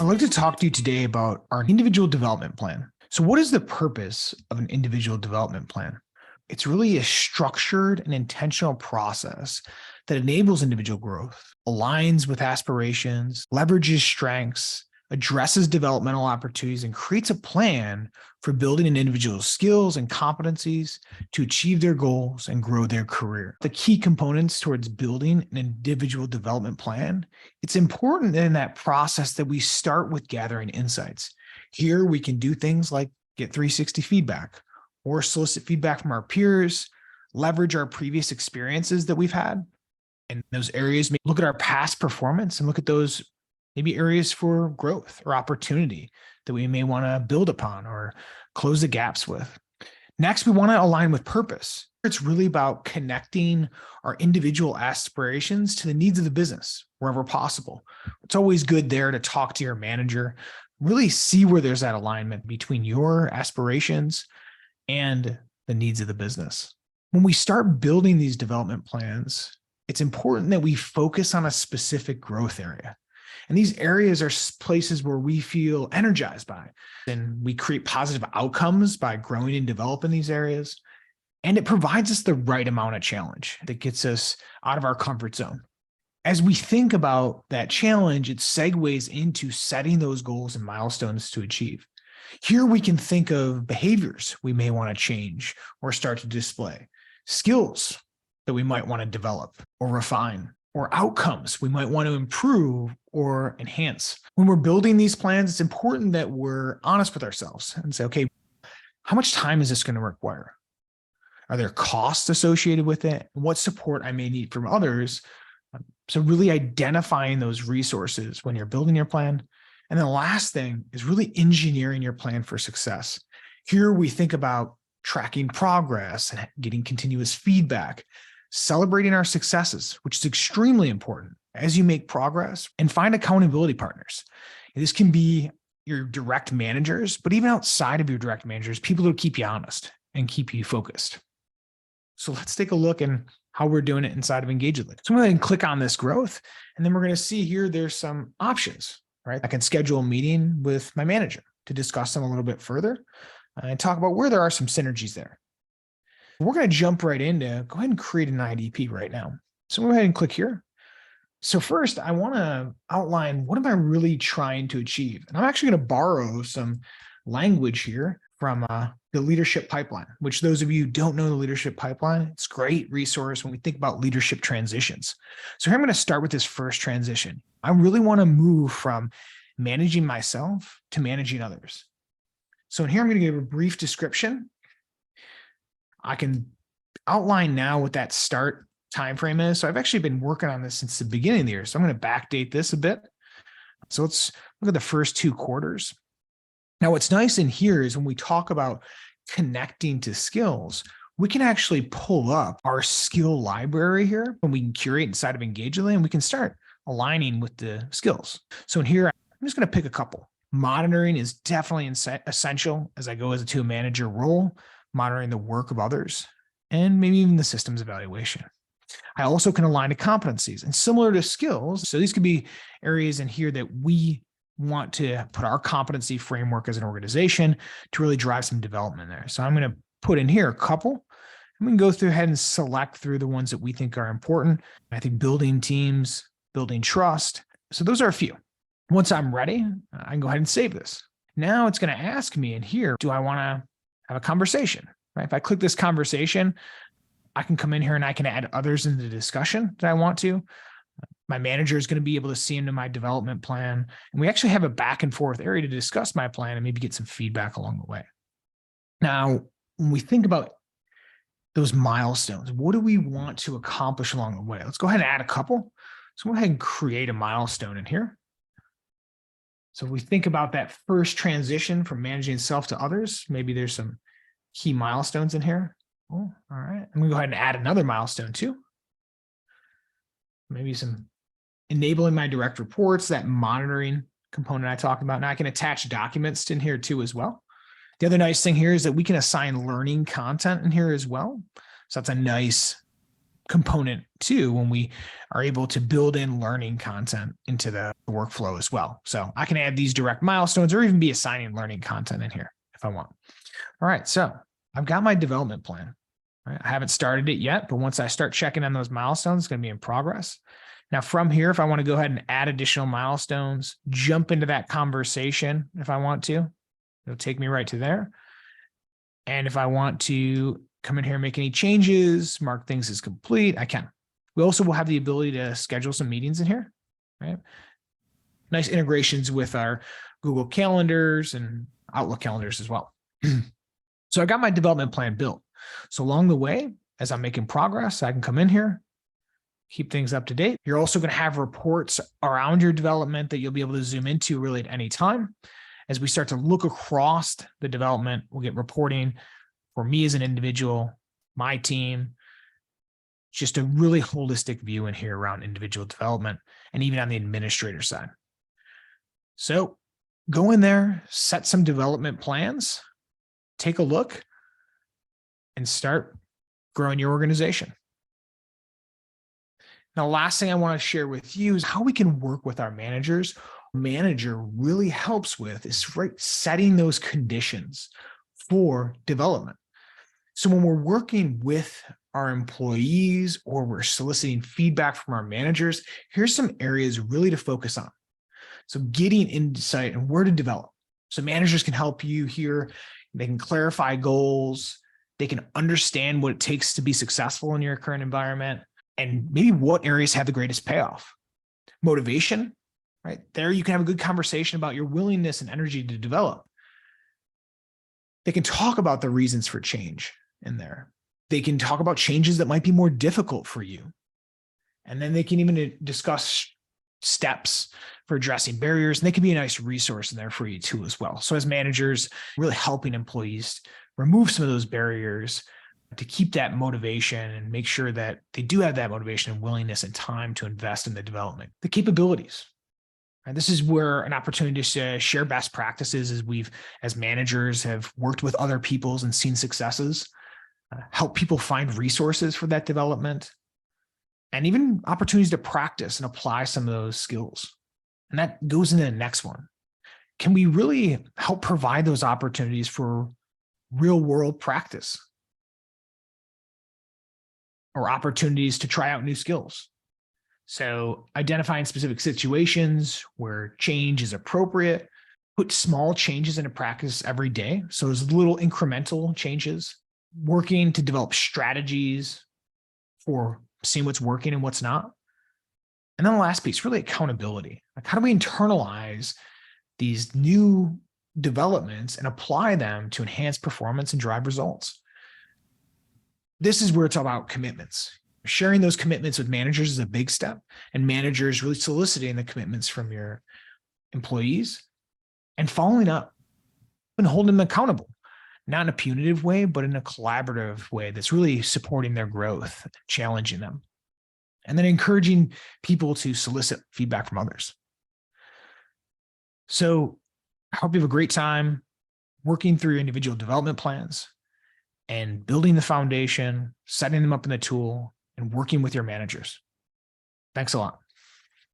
I'd like to talk to you today about our individual development plan. So, what is the purpose of an individual development plan? It's really a structured and intentional process that enables individual growth, aligns with aspirations, leverages strengths, addresses developmental opportunities, and creates a plan for building an individual's skills and competencies to achieve their goals and grow their career. The key components towards building an individual development plan, it's important in that process that we start with gathering insights. Here we can do things like get 360 feedback or solicit feedback from our peers, leverage our previous experiences that we've had in those areas, look at our past performance and look at those maybe areas for growth or opportunity that we may want to build upon or close the gaps with. Next, we want to align with purpose. It's really about connecting our individual aspirations to the needs of the business wherever possible. It's always good there to talk to your manager, really see where there's that alignment between your aspirations and the needs of the business. When we start building these development plans, it's important that we focus on a specific growth area. And these areas are places where we feel energized by, and we create positive outcomes by growing and developing these areas. And it provides us the right amount of challenge that gets us out of our comfort zone. As we think about that challenge, it segues into setting those goals and milestones to achieve. Here we can think of behaviors we may want to change or start to display, skills that we might want to develop or refine, or outcomes we might want to improve or enhance. When we're building these plans, it's important that we're honest with ourselves and say, okay, how much time is this going to require? Are there costs associated with it? What support I may need from others? So really identifying those resources when you're building your plan. And then the last thing is really engineering your plan for success. Here we think about tracking progress and getting continuous feedback, celebrating our successes, which is extremely important as you make progress, and find accountability partners. This can be your direct managers, but even outside of your direct managers, people who keep you honest and keep you focused. So let's take a look at how we're doing it inside of Engagedly. So I'm going to click on this growth, and then we're going to see here there's some options, right? I can schedule a meeting with my manager to discuss them a little bit further and talk about where there are some synergies there. We're going to jump right into go ahead and create an IDP right now. So go ahead and click here. So first, I want to outline what am I really trying to achieve? And I'm actually going to borrow some language here from the leadership pipeline, which those of you who don't know the leadership pipeline, it's a great resource when we think about leadership transitions. So here I'm going to start with this first transition. I really want to move from managing myself to managing others. So in here, I'm going to give a brief description. I can outline now what that start time frame is. So I've actually been working on this since the beginning of the year. So I'm going to backdate this a bit. So let's look at the first 2 quarters. Now, what's nice in here is when we talk about connecting to skills, we can actually pull up our skill library here and we can curate inside of Engagedly and we can start aligning with the skills. So in here, I'm just going to pick a couple. Monitoring is definitely essential as I go to a manager role, monitoring the work of others, and maybe even the systems evaluation. I also can align to competencies and similar to skills. So these could be areas in here that we want to put our competency framework as an organization to really drive some development there. So I'm going to put in here a couple, and we can go through ahead and select through the ones that we think are important. I think building teams, building trust. So those are a few. Once I'm ready, I can go ahead and save this. Now it's going to ask me in here, do I want to have a conversation, right? If I click this conversation, I can come in here and I can add others into the discussion that I want to. My manager is going to be able to see into my development plan. And we actually have a back and forth area to discuss my plan and maybe get some feedback along the way. Now, when we think about those milestones, what do we want to accomplish along the way? Let's go ahead and add a couple. So go ahead and create a milestone in here. So if we think about that first transition from managing self to others, maybe there's some key milestones in here. Oh, all right. I'm going to go ahead and add another milestone too. Maybe some enabling my direct reports, that monitoring component I talked about. Now I can attach documents in here too as well. The other nice thing here is that we can assign learning content in here as well. So that's a nice component too when we are able to build in learning content into the workflow as well. So I can add these direct milestones or even be assigning learning content in here if I want. All right, so I've got my development plan. Right? I haven't started it yet, but once I start checking on those milestones, it's going to be in progress. Now from here, if I want to go ahead and add additional milestones, jump into that conversation if I want to, it'll take me right to there. And if I want to come in here and make any changes, mark things as complete, I can. We also will have the ability to schedule some meetings in here, right? Nice integrations with our Google calendars and Outlook calendars as well. So I got my development plan built. So along the way, as I'm making progress, I can come in here, keep things up to date. You're also going to have reports around your development that you'll be able to zoom into really at any time. As we start to look across the development, we'll get reporting for me as an individual, my team, just a really holistic view in here around individual development and even on the administrator side. So go in there, set some development plans, take a look, and start growing your organization. Now, last thing I want to share with you is how we can work with our managers. Manager really helps with is setting those conditions for development. So when we're working with our employees or we're soliciting feedback from our managers, here's some areas really to focus on. So getting insight and where to develop. So managers can help you here. They can clarify goals. They can understand what it takes to be successful in your current environment and maybe what areas have the greatest payoff. Motivation, right? There you can have a good conversation about your willingness and energy to develop. They can talk about the reasons for change in there. They can talk about changes that might be more difficult for you. And then they can even discuss steps for addressing barriers. And they can be a nice resource in there for you too as well. So as managers, really helping employees remove some of those barriers to keep that motivation and make sure that they do have that motivation and willingness and time to invest in the development. The capabilities. And this is where an opportunity to share best practices as managers have worked with other peoples and seen successes, help people find resources for that development, and even opportunities to practice and apply some of those skills. And that goes into the next one. Can we really help provide those opportunities for real world practice or opportunities to try out new skills? So identifying specific situations where change is appropriate, put small changes into practice every day. So those little incremental changes, working to develop strategies for seeing what's working and what's not. And then the last piece, really accountability. Like how do we internalize these new developments and apply them to enhance performance and drive results? This is where it's all about commitments. Sharing those commitments with managers is a big step, and managers really soliciting the commitments from your employees and following up and holding them accountable, not in a punitive way, but in a collaborative way that's really supporting their growth, challenging them, and then encouraging people to solicit feedback from others. So I hope you have a great time working through your individual development plans and building the foundation, setting them up in the tool, and working with your managers. Thanks a lot.